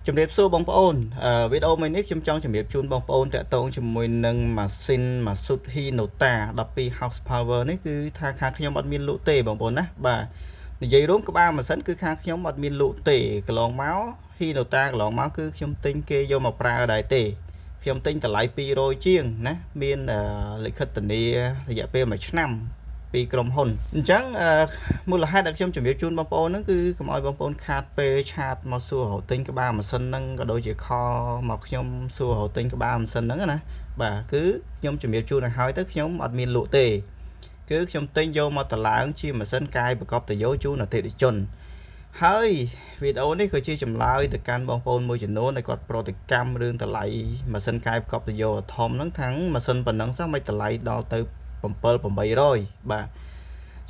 ជំរាបសួរបងប្អូនវីដេអូមួយនេះខ្ញុំចង់ជំរាបជូនបងប្អូនតាក់ទងជាមួយនឹងម៉ាស៊ីន Masut Hinota 12 horsepower នេះគឺថាខាងខ្ញុំអត់មានលក់ទេបងប្អូនណាបាទនិយាយរួមក្បាលម៉ាស៊ីនគឺខាងខ្ញុំអត់មានលក់ទេកន្លងមក Hinota កន្លងមកគឺខ្ញុំទិញគេយកមកប្រើដែរទេខ្ញុំទិញតម្លៃ200ជាងណាមានលិខិតធានារយៈពេល1ឆ្នាំពីក្រុមហ៊ុនអញ្ចឹងមូលហេតុដែលខ្ញុំជំរាបជូនបងប្អូនហ្នឹងគឺកុំឲ្យបងប្អូនខាតពេលឆាតមកសួររហូតទិញក្បាលម៉ាស៊ីនហ្នឹងក៏ដូចជាខលមកខ្ញុំសួររហូតទិញក្បាលម៉ាស៊ីនហ្នឹងណាបាទគឺខ្ញុំជំរាបជូនឲ្យហើយទៅខ្ញុំអត់មានលក់ទេគឺខ្ញុំទិញយកមកតម្លើងជាម៉ាស៊ីនកាយប្រកបទៅយកជូនអតិថិជនហើយវីដេអូនេះក៏ជាចម្លើយទៅកាន់បងប្អូនមួយចំនួនដែលគាត់ប្រតិកម្មរឿងតម្លៃម៉ាស៊ីនកាយប្រកបទៅយកធំហ្នឹងថាងម៉ាស៊ីនប៉ុណ្ណឹងសោះមិនតម្លៃដល់ទៅ7-800បាទ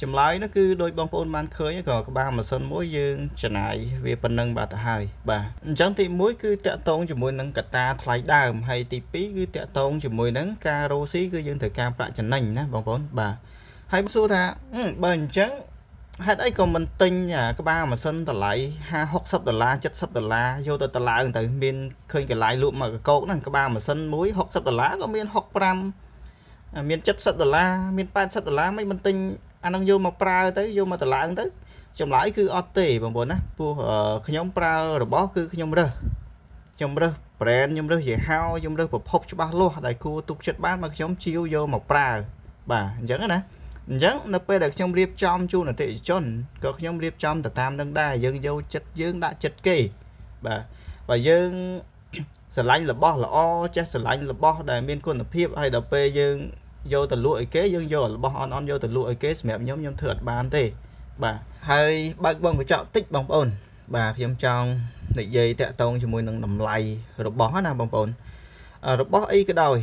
ចម្លើយនោះគឺដោយបងប្អូនបានឃើញក៏ក្បាលម៉ាស៊ីនមួយយើងចំណាយវាប៉ុណ្ណឹងបាទទៅហើយបាទអញ្ចឹងទី1គឺតាក់ទងជាមួយនឹងកត្តាថ្លៃដើមហើយទី2គឺតាក់ទងជាមួយនឹងការរ៉ូស៊ីគឺយើងត្រូវការប្រាក់ចំណេញណាបងប្អូនបាទហើយសួរថាបើអញ្ចឹងហេតុអីក៏មិនទិញក្បាលម៉ាស៊ីនតម្លៃ50-60ដុល្លារ70ដុល្លារយកទៅតម្លើងទៅមានឃើញកន្លែងលក់មកកកហ្នឹងក្បាលម៉ាស៊ីនមួយ60ដុល្លារក៏មាន65មាន70ដុល្លារមាន80ដុល្លារមិនទិញអានឹងយកមកប្រើទៅយកមកតម្លើងទៅចម្លើយគឺអត់ទេបងប្អូនណាព្រោះខ្ញុំប្រើរបស់គឺខ្ញុំរើស brand ខ្ញុំរើសយីហោខ្ញុំរើសប្រភពច្បាស់លាស់ដែលគួរទុកចិត្តបានមកខ្ញុំជាវយកមកប្រើបាទអញ្ចឹងណាអញ្ចឹងនៅពេលដែលខ្ញុំរៀបចំជូនអតិថិជនក៏ខ្ញុំរៀបចំទៅតាមនឹងដែរយើងយកចិត្តយើងដាក់ចិត្តគេបាទបើយើងស្រឡាញ់របស់ល្អចេះស្រឡាញ់របស់ដែលមានគុណភាពហើយដល់ពេលយើងយកទៅលក់ឲ្យគេយើងយករបស់អន់យកទៅលក់ឲ្យគេសម្រាប់ខ្ញុំធ្វើអត់បានទេបាទហើយបើកបងកញ្ចក់តិចបងប្អូនបាទខ្ញុំចង់និយាយតាក់ទងជាមួយនឹងតម្លៃរបស់ណាបងប្អូនរបស់អីក៏ដោយ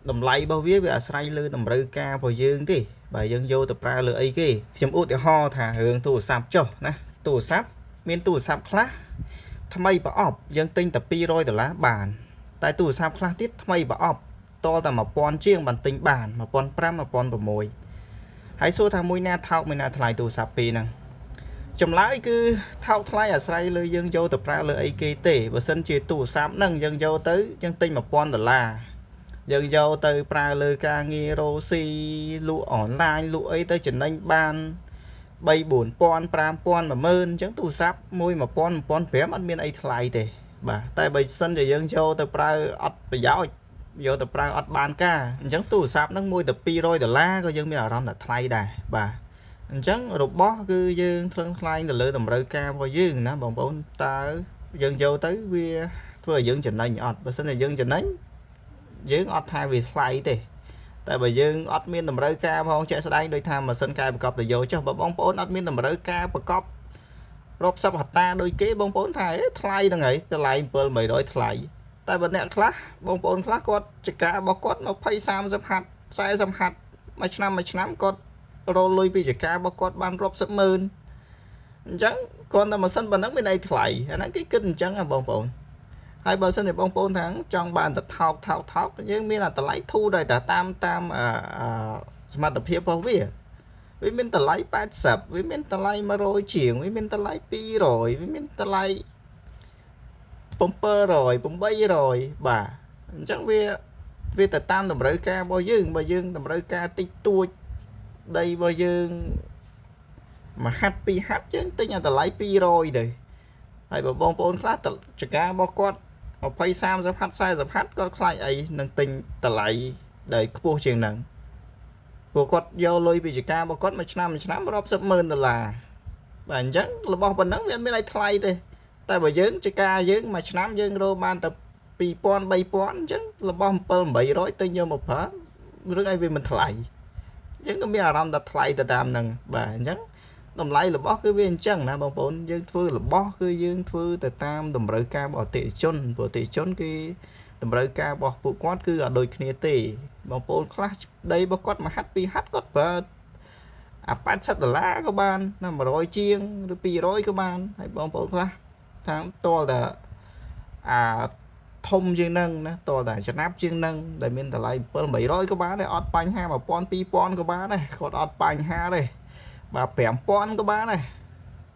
តម្លៃរបស់វាអាស្រ័យលើតម្រូវការរបស់យើងទេបើយើងយកទៅប្រើលើអីគេខ្ញុំឧទាហរណ៍ថារឿងទូរស័ព្ទចុះណាទូរស័ព្ទមានទូរស័ព្ទខ្លះថ្មីប្រអប់យើងទិញតែ200ដុល្លារបានតែទូរស័ព្ទខ្លះទៀតថ្មីប្រអប់តតែ1000ជាងបានទិញបាន1500 1600ហើយសួរថាមួយណាថោកមួយណាថ្លៃទូរស័ព្ទពីរហ្នឹងចម្លើយគឺថោកថ្លៃអាស្រ័យលើយើងយកទៅប្រើលើអីគេទេបើសិនជាទូរស័ព្ទហ្នឹងយើងយកទៅយើងទិញ1000ដុល្លារយើងយកទៅប្រើលើការងាររ៉ូស៊ីលក់អនឡាញលក់អីទៅចំណេញបាន3-4000 5000 10000អញ្ចឹងទូរស័ព្ទមួយ1000 1500អត់មានអីថ្លៃទេបាទតែបើសិនជាយើងយកទៅប្រើអត់ប្រយោជន៍យកទៅប្រើអត់បានការអញ្ចឹងទូរស័ព្ទហ្នឹងមួយទៅ200ដុល្លារក៏យើងមានអារម្មណ៍ថាថ្លៃដែរបាទអញ្ចឹងរបស់គឺយើងថ្លឹងថ្លែងទៅលើតម្រូវការរបស់យើងណាបងប្អូនតើយើងយកទៅវាធ្វើឲ្យយើងចំណេញអត់បើសិនជាយើងចំណេញយើងអត់ថាវាថ្លៃទេតែបើយើងអត់មានតម្រូវការផងជាក់ស្ដែងដោយថាម៉ាស៊ីនកែប្រកបទៅយកចុះបើបងប្អូនអត់មានតម្រូវការប្រកបរាប់សិបហត្តាដូចគេបងប្អូនថាថ្លៃហ្នឹងហើយតម្លៃ7-800ថ្លៃតែបើអ្នកខ្លះបងប្អូនខ្លះគាត់ចការបស់គាត់20-30ហាត់40ហាត់មួយឆ្នាំគាត់រលុយពីចការបស់គាត់បានរាប់សិបម៉ឺនអញ្ចឹងគាត់តែម៉ាស៊ីនប៉ុណ្ណឹងមានអីថ្លៃអាហ្នឹងគេគិតអញ្ចឹងហ៎បងប្អូនហើយបើសិនជាបងប្អូនថាចង់បានតែថោកយើងមានអាតម្លៃធូរដែរតែតាមសមត្ថភាពរបស់វាមានតម្លៃ80វាមានតម្លៃ100ជាងវាមានតម្លៃ200វាមានតម្លៃ700-800បាទអញ្ចឹងវាទៅតាមតម្រូវការរបស់យើងបើយើងតម្រូវការតិចតួចដីរបស់យើងមួយហាត់ពីរហាត់យើងទិញអាតម្លៃ200ទៅហើយបើបងប្អូនខ្លះចការបស់គាត់20-30ហាត់40ហាត់គាត់ខ្លាចអីនឹងទិញតម្លៃដែលខ្ពស់ជាងហ្នឹងព្រោះគាត់យកលុយពីចការបស់គាត់មួយឆ្នាំរាប់សិបម៉ឺនដុល្លារបាទអញ្ចឹងរបស់ប៉ុណ្ណឹងវាអត់មានអីថ្លៃទេតែបើយើងចកាយើងមួយឆ្នាំយើងរកបានតែ2000-3000អញ្ចឹងរបស់7-800ទិញយកមកប្រើរឿងអីវាមិនថ្លៃយើងក៏មានអារម្មណ៍ថាថ្លៃទៅតាមហ្នឹងបាទអញ្ចឹងតម្លៃរបស់គឺវាអញ្ចឹងណាបងប្អូនយើងធ្វើរបស់គឺយើងធ្វើទៅតាមតម្រូវការរបស់អតិថិជនព្រោះអតិថិជនគឺតម្រូវការរបស់ពួកគាត់គឺអត់ដូចគ្នាទេបងប្អូនខ្លះដីរបស់គាត់មួយហាត់ពីរហាត់គាត់ប្រើអា80ដុល្លារក៏បានណា100ជាងឬ200ក៏បានហើយបងប្អូនខ្លះថាតលតែអាធំជាងហ្នឹងណាតលតែចំណាប់ជាងហ្នឹងដែលមានតម្លៃ7-800ក៏បានដែរអត់បញ្ហា1000-2000ក៏បានដែរគាត់អត់បញ្ហាទេបាទ5000ក៏បានដែរ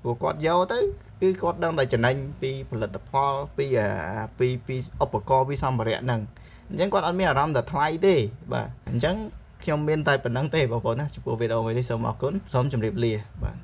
ព្រោះគាត់យកទៅគឺគាត់ដឹងតែចំណេញពីផលិតផលពីឧបករណ៍ពីសម្ភារៈហ្នឹងអញ្ចឹងគាត់អត់មានអារម្មណ៍ថាថ្លៃទេបាទអញ្ចឹងខ្ញុំមានតែប៉ុណ្្នឹងទេបងប្អូនណាចំពោះវីដេអូមួយនេះសូមអរគុណសូមជម្រាបលាបាទ